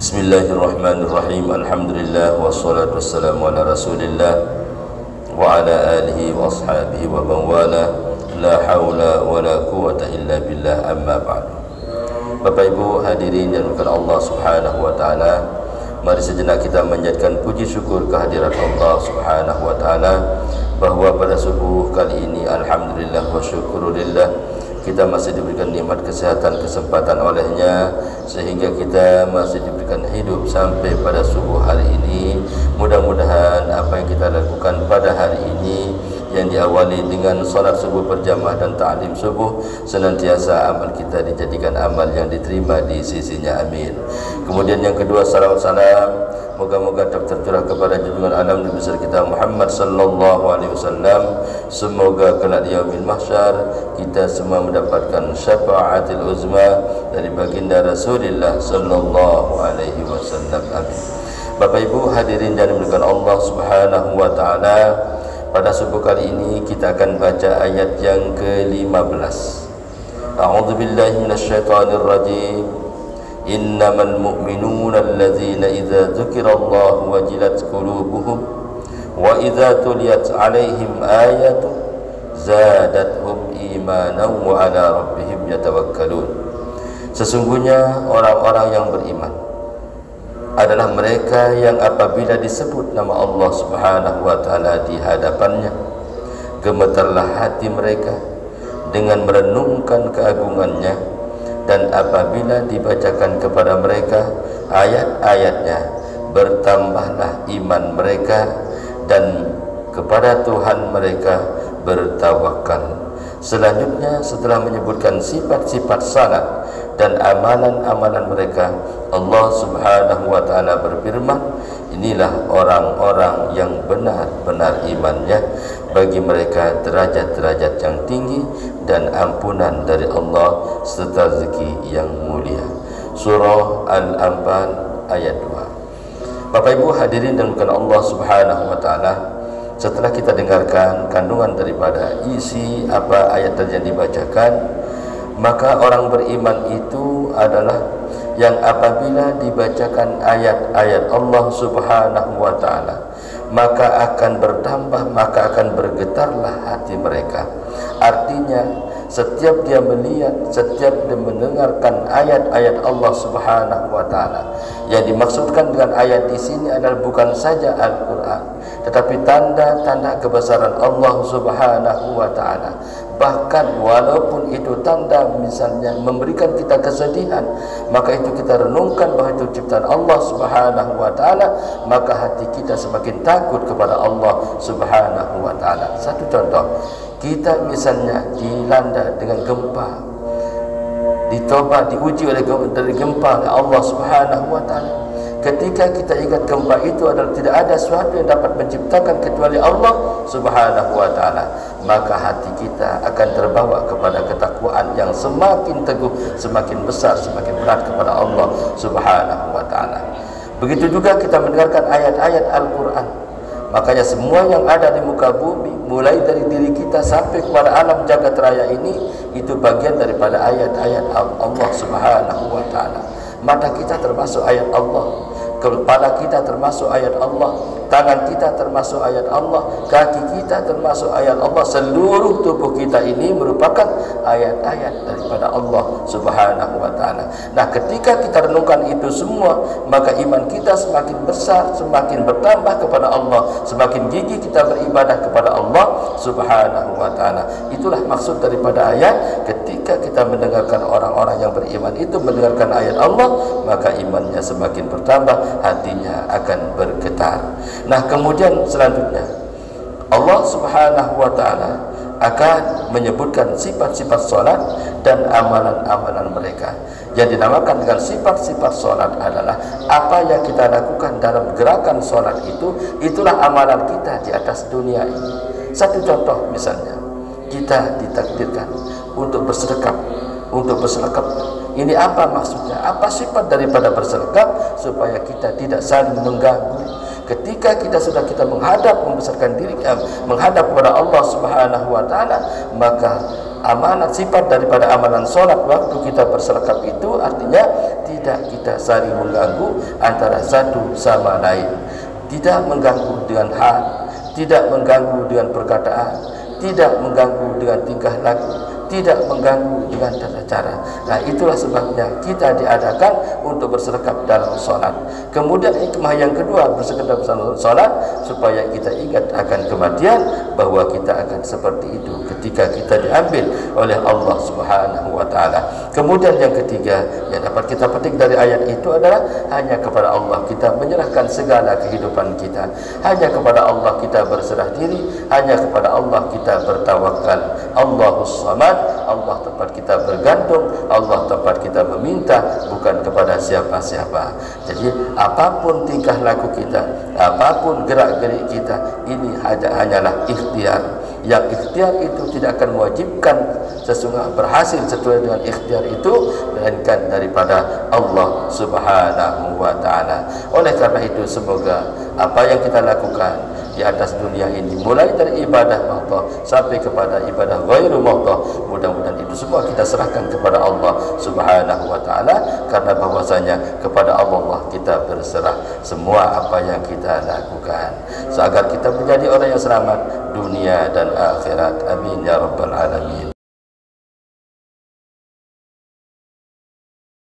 Bismillahirrahmanirrahim. Alhamdulillah wassalatu wassalamu ala Rasulillah wa ala alihi wa ashabihi wa man wala. La haula wa la quwwata illa billah, amma ba'du. Bapak Ibu hadirin yang dimuliakan Allah Subhanahu wa taala, mari sejenak kita menjadikan puji syukur kehadirat Allah Subhanahu wa taala bahwa pada subuh kali ini alhamdulillah wa syukurillah kita masih diberikan nikmat kesehatan, kesempatan olehnya sehingga kita masih diberikan hidup sampai pada subuh hari ini. Mudah-mudahan apa yang kita lakukan pada hari ini yang diawali dengan salat subuh berjamaah dan ta'lim subuh, senantiasa amal kita dijadikan amal yang diterima di sisinya, amin. Kemudian yang kedua, salawat salam moga-moga tercurah kepada junjungan alam Nabi besar kita Muhammad sallallahu alaihi wasallam. Semoga kelak di yaumil mahsyar kita semua mendapatkan syafaatil uzma dari baginda Rasulullah sallallahu alaihi wasallam, amin. Bapak Ibu hadirin dan dimuliakan Allah Subhanahu wa taala, pada subuh kali ini kita akan baca ayat yang ke-15. A'udzu billahi minasyaitonir rajim. Innamal mu'minuna alladzina idza dzukirallahu wajilat qulubuhum wa idza tuliyat 'alaihim ayatun zadatuhum imanan wa 'ala rabbihim yatawakkalun. Sesungguhnya orang-orang yang beriman adalah mereka yang apabila disebut nama Allah Subhanahu wa taala di hadapannya, gemetarlah hati mereka dengan merenungkan keagungannya, dan apabila dibacakan kepada mereka ayat-ayatnya, bertambahlah iman mereka dan kepada Tuhan mereka bertawakal. Selanjutnya setelah menyebutkan sifat-sifat salat dan amalan-amalan mereka, Allah Subhanahu wa taala berfirman, inilah orang-orang yang benar-benar imannya, bagi mereka derajat-derajat yang tinggi dan ampunan dari Allah serta rezeki yang mulia. Surah Al-Anfal ayat 2. Bapak Ibu hadirin dan bukan Allah Subhanahu wa taala, setelah kita dengarkan kandungan daripada isi apa ayat tadi yang dibacakan, maka orang beriman itu adalah yang apabila dibacakan ayat-ayat Allah Subhanahu wa taala, maka akan bertambah, maka akan bergetarlah hati mereka. Artinya setiap dia melihat, setiap dia mendengarkan ayat-ayat Allah Subhanahu wa taala, yang dimaksudkan dengan ayat di sini adalah bukan saja Al-Qur'an, tetapi tanda-tanda kebesaran Allah Subhanahu wa taala. Bahkan walaupun itu tanda misalnya memberikan kita kesedihan, maka itu kita renungkan bahwa itu ciptaan Allah Subhanahu wa taala, maka hati kita semakin takut kepada Allah Subhanahu wa taala. Satu contoh, kita misalnya dilanda dengan gempa, diuji oleh gempa oleh Allah Subhanahu wa taala. Ketika kita ingat gempa itu adalah tidak ada sesuatu yang dapat menciptakan kecuali Allah Subhanahu wa taala, maka hati kita akan terbawa kepada ketakwaan yang semakin teguh, semakin besar, semakin berat kepada Allah Subhanahu wa taala. Begitu juga kita mendengarkan ayat-ayat Al-Qur'an. Makanya semua yang ada di muka bumi, mulai dari diri kita sampai kepada alam jagat raya ini, itu bagian daripada ayat-ayat Allah Subhanahu wa taala. Mata kita termasuk ayat Allah, kepala kita termasuk ayat Allah, tangan kita termasuk ayat Allah, kaki kita termasuk ayat Allah. Seluruh tubuh kita ini merupakan ayat-ayat daripada Allah Subhanahu wa taala. Nah, ketika kita renungkan itu semua, maka iman kita semakin besar, semakin bertambah kepada Allah, semakin gigih kita beribadah kepada Allah Subhanahu wa taala. Itulah maksud daripada ayat. Ketika kita mendengarkan orang-orang yang beriman itu mendengarkan ayat Allah, maka imannya semakin bertambah, hatinya akan bergetar. Nah, kemudian selanjutnya Allah Subhanahu wa taala akan menyebutkan sifat-sifat salat dan amalan-amalan mereka. Yang dinamakan dengan sifat-sifat salat adalah apa yang kita lakukan dalam gerakan salat itu, itulah amalan kita di atas dunia ini. Satu contoh misalnya, kita ditakdirkan untuk bersedekap. Ini apa maksudnya? Apa sifat daripada bersedekap? Supaya kita tidak saling mengganggu. Ketika kita menghadap membesarkan diri, menghadap kepada Allah Subhanahu wa taala, maka amanat sifat daripada amalan solat waktu kita berserkap itu artinya tidak kita saling mengganggu antara satu sama lain, tidak mengganggu dengan hal, tidak mengganggu dengan perkataan, tidak mengganggu dengan tingkah laku, tidak mengganggu dengan tata cara. Nah, itulah sebabnya kita diadakan untuk berserkap dalam solat. Kemudian hikmah yang kedua berserkap dalam solat supaya kita ingat akan kematian, bahwa kita akan seperti itu ketika kita diambil oleh Allah Subhanahu wa taala. Kemudian yang ketiga yang dapat kita petik dari ayat itu adalah hanya kepada Allah kita menyerahkan segala kehidupan kita, hanya kepada Allah kita berserah diri, hanya kepada Allah kita bertawakal. Allahus Samad, Allah tempat kita bergantung, Allah tempat kita meminta, bukan kepada siapa-siapa. Jadi apapun tingkah laku kita, apapun gerak-gerik kita, ini hanyalah ikhtiar. Yang ikhtiar itu tidak akan mewajibkan sesungguhnya berhasil sesuai dengan ikhtiar itu, melainkan daripada Allah Subhanahu wa taala. Oleh karena itu semoga apa yang kita lakukan di atas dunia ini, mulai dari ibadah mahdoh sampai kepada ibadah ghairu mahdoh, mudah-mudahan itu semua kita serahkan kepada Allah Subhanahu wa taala, karena bahwasanya kepada Allah kita berserah semua apa yang kita lakukan, agar kita menjadi orang yang selamat dunia dan akhirat. Amin ya rabbal alamin.